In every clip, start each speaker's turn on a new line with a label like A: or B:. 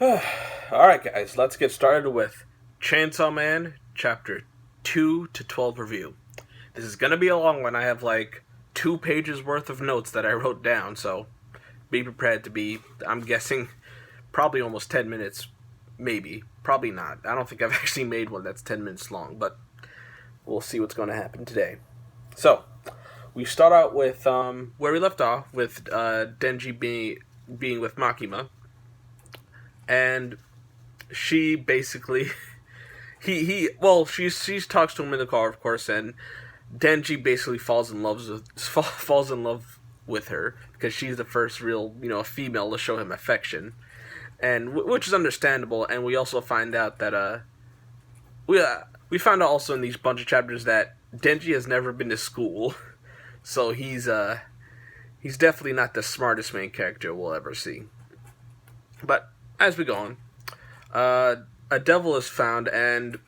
A: Alright, guys, let's get started with Chainsaw Man Chapter 2 to 12 review. This is gonna be a long one. I have like 2 pages worth of notes that I wrote down, so be prepared to be, I'm guessing, probably almost 10 minutes. Maybe. Probably not. I don't think I've actually made one that's 10 minutes long, but we'll see what's going to happen today. So, we start out with where we left off, with Denji being with Makima. And she basically, she talks to him in the car, of course, and Denji basically falls in love with her because she's the first real, female to show him affection, and which is understandable. And we also find out that we found out also in these bunch of chapters that Denji has never been to school, so he's definitely not the smartest main character we'll ever see. But as we go on, a devil is found, and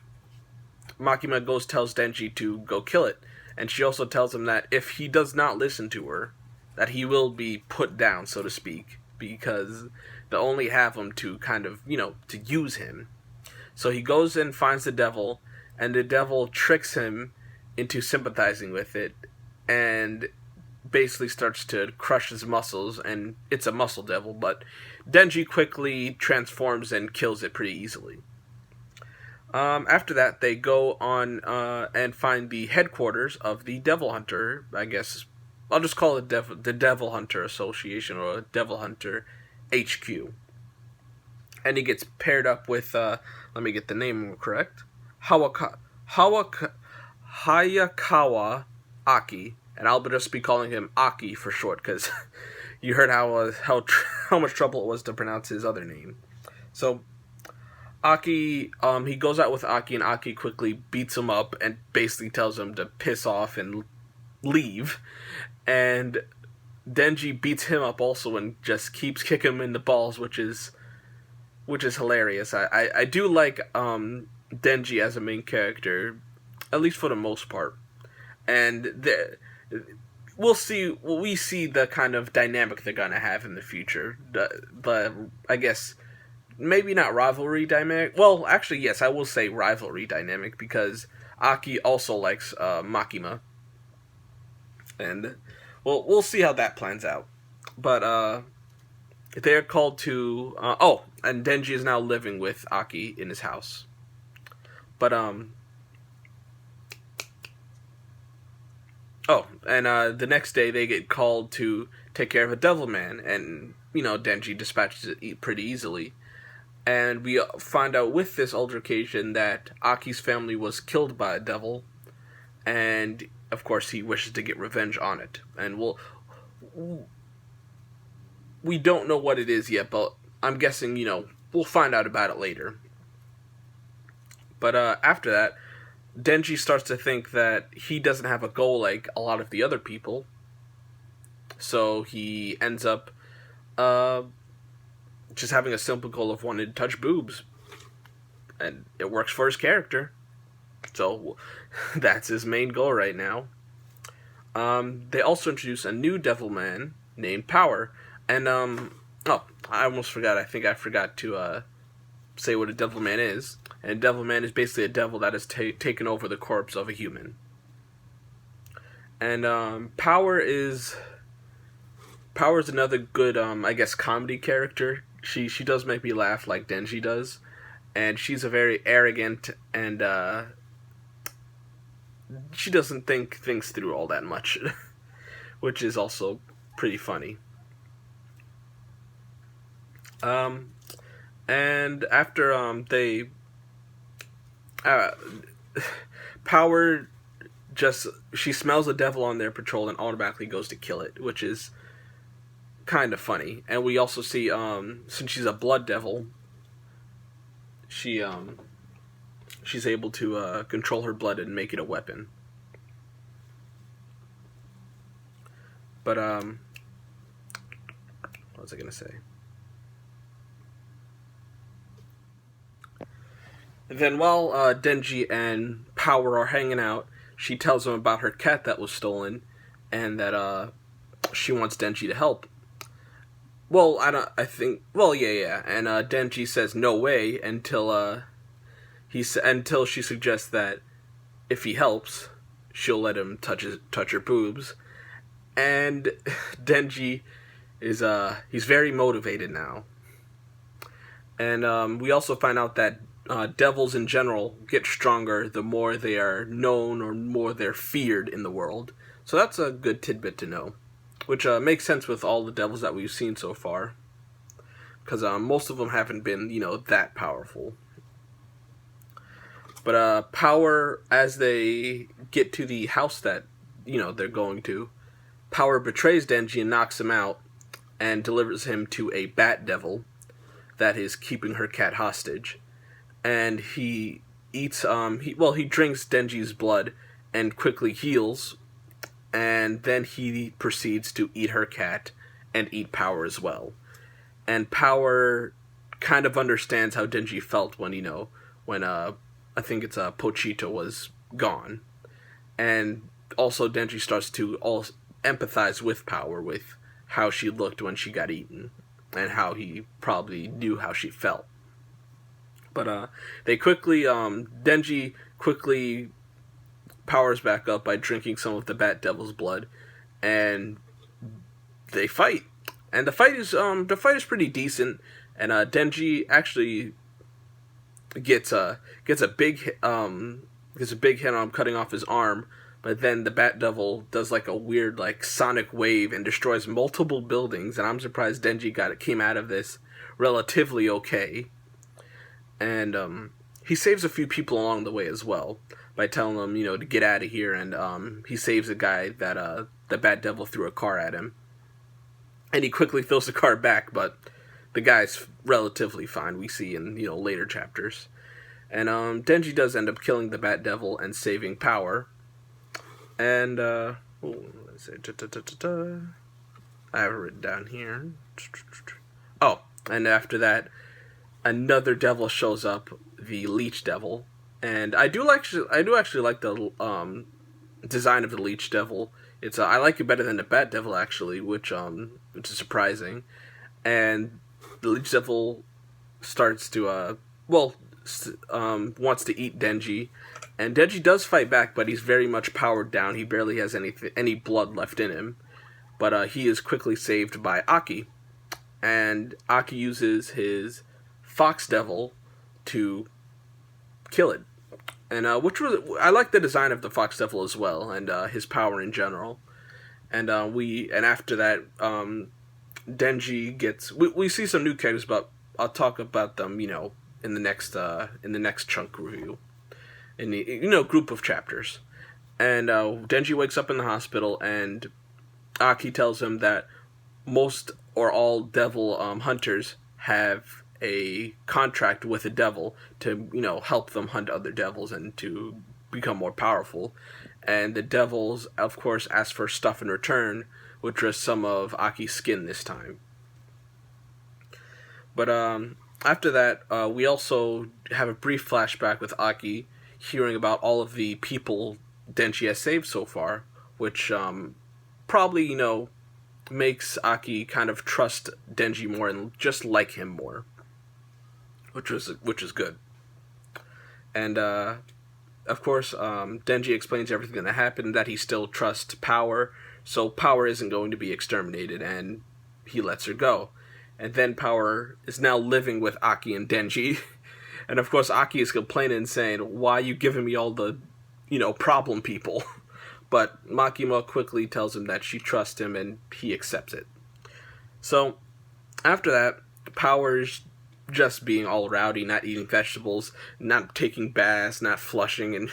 A: Makima tells Denji to go kill it. And she also tells him that if he does not listen to her, that he will be put down, so to speak, because they only have him to kind of, to use him. So he goes and finds the devil, and the devil tricks him into sympathizing with it, and basically starts to crush his muscles, and it's a muscle devil, but Denji quickly transforms and kills it pretty easily. After that, they go on and find the headquarters of the Devil Hunter. I guess I'll just call it the Devil Hunter Association, or Devil Hunter HQ. And he gets paired up with, let me get the name correct, Hayakawa Aki. And I'll just be calling him Aki for short, because you heard how much trouble it was to pronounce his other name. So, Aki, he goes out with Aki, and Aki quickly beats him up and basically tells him to piss off and leave. And Denji beats him up also and just keeps kicking him in the balls, which is hilarious. I do like Denji as a main character, at least for the most part. And we see the kind of dynamic they're gonna have in the future. The I guess maybe not rivalry dynamic. Well, actually, yes, I will say rivalry dynamic, because Aki also likes Makima, and we'll see how that plans out. But they're called to and Denji is now living with Aki in his house. But the next day they get called to take care of a devil man, and, Denji dispatches it pretty easily. And we find out with this altercation that Aki's family was killed by a devil, and, of course, he wishes to get revenge on it. And we don't know what it is yet, but I'm guessing, we'll find out about it later. But after that, Denji starts to think that he doesn't have a goal like a lot of the other people. So he ends up just having a simple goal of wanting to touch boobs. And it works for his character. So that's his main goal right now. They also introduce a new devil man named Power. And, I almost forgot. I think I forgot to say what a devil man is. And a devil man is basically a devil that has taken over the corpse of a human. And Power's another good, I guess, comedy character. She does make me laugh like Denji does. And she's a very arrogant, and she doesn't think things through all that much, which is also pretty funny. And after Power she smells the devil on their patrol and automatically goes to kill it, which is kind of funny. And we also see, since she's a blood devil, she's able to control her blood and make it a weapon. But what was I gonna say? Then while Denji and Power are hanging out, she tells him about her cat that was stolen, and that she wants Denji to help. Well, I don't. I think. Well, yeah. And Denji says no way until until she suggests that if he helps, she'll let him touch her boobs. And Denji is he's very motivated now. And we also find out that devils in general get stronger the more they are known or more they're feared in the world. So that's a good tidbit to know, which makes sense with all the devils that we've seen so far, because most of them haven't been, that powerful. But Power, as they get to the house that, they're going to, Power betrays Denji and knocks him out and delivers him to a bat devil that is keeping her cat hostage. And he eats, he drinks Denji's blood and quickly heals, and then he proceeds to eat her cat and eat Power as well. And Power kind of understands how Denji felt when, when I think it's Pochito was gone. And also Denji starts to empathize with Power, with how she looked when she got eaten, and how he probably knew how she felt. But they quickly, Denji quickly powers back up by drinking some of the Bat Devil's blood, and they fight. And the fight is pretty decent, and Denji actually gets a big hit on cutting off his arm, but then the Bat Devil does like a weird like sonic wave and destroys multiple buildings, and I'm surprised Denji came out of this relatively okay. And he saves a few people along the way as well by telling them, to get out of here, and he saves a guy that the Bat Devil threw a car at him. And he quickly throws the car back, but the guy's relatively fine, we see in, later chapters. And Denji does end up killing the Bat Devil and saving Power. And, let's see, I have it written down here. Oh, and after that, another devil shows up, the Leech Devil. And I do actually like the design of the Leech Devil. It's I like it better than the Bat Devil, actually, which is surprising. And the Leech Devil starts to wants to eat Denji, and Denji does fight back, but he's very much powered down. He barely has any blood left in him. But he is quickly saved by Aki, and Aki uses his Fox Devil to kill it. And I like the design of the Fox Devil as well, and his power in general. And after that, Denji gets. We see some new characters, but I'll talk about them, in the next chunk review, in the group of chapters. And Denji wakes up in the hospital, and Aki tells him that most or all devil hunters have a contract with a devil to, help them hunt other devils and to become more powerful. And the devils, of course, ask for stuff in return, which was some of Aki's skin this time. But after that, we also have a brief flashback with Aki hearing about all of the people Denji has saved so far, which probably, makes Aki kind of trust Denji more and just like him more, which is good. And of course, Denji explains everything that happened, that he still trusts Power, so Power isn't going to be exterminated, and he lets her go. And then Power is now living with Aki and Denji, and of course Aki is complaining and saying, "Why are you giving me all the, problem people?" But Makima quickly tells him that she trusts him, and he accepts it. So, after that, Power's just being all rowdy, not eating vegetables, not taking baths, not flushing, and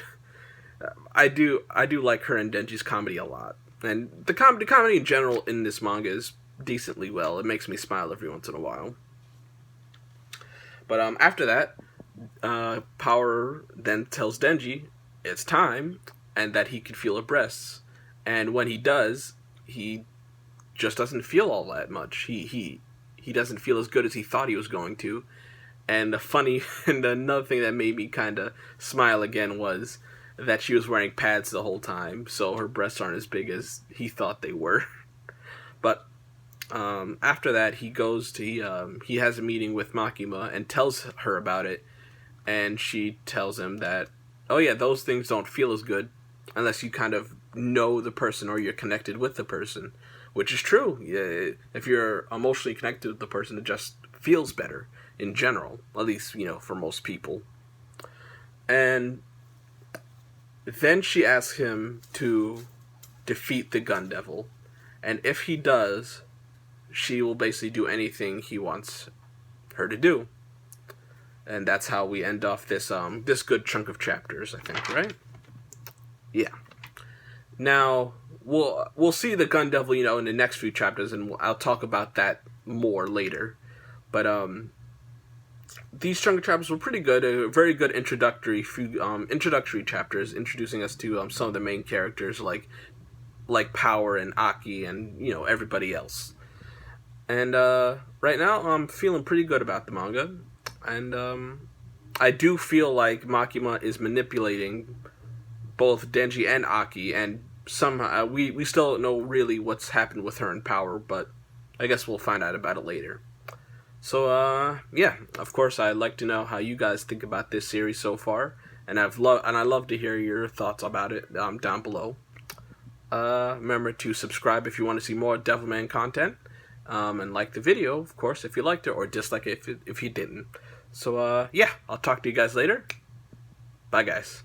A: I do like her and Denji's comedy a lot. And the comedy in general in this manga is decently well. It makes me smile every once in a while. But after that, Power then tells Denji it's time, and that he can feel her breasts. And when he does, he just doesn't feel all that much. He doesn't feel as good as he thought he was going to. And another thing that made me kind of smile again was that she was wearing pads the whole time, so her breasts aren't as big as he thought they were. But After that, he goes to he has a meeting with Makima and tells her about it, and she tells him that, oh yeah, those things don't feel as good unless you kind of know the person or you're connected with the person, which is true. Yeah, if you're emotionally connected with the person, it just feels better in general, at least for most people. And then she asks him to defeat the Gun Devil, and if he does, she will basically do anything he wants her to do. And that's how we end off this this good chunk of chapters, I think, right? Yeah. Now we'll see the Gun Devil, in the next few chapters, and I'll talk about that more later. But these chunk of chapters were pretty good. A very good introductory chapters, introducing us to some of the main characters like Power and Aki and everybody else. And right now I'm feeling pretty good about the manga. And I do feel like Makima is manipulating both Denji and Aki, and somehow we still don't know really what's happened with her and Power, but I guess we'll find out about it later. So yeah, of course I'd like to know how you guys think about this series so far, and I love to hear your thoughts about it down below. Remember to subscribe if you want to see more Devilman content. And like the video, of course, if you liked it, or dislike it if you didn't. So, yeah, I'll talk to you guys later. Bye, guys.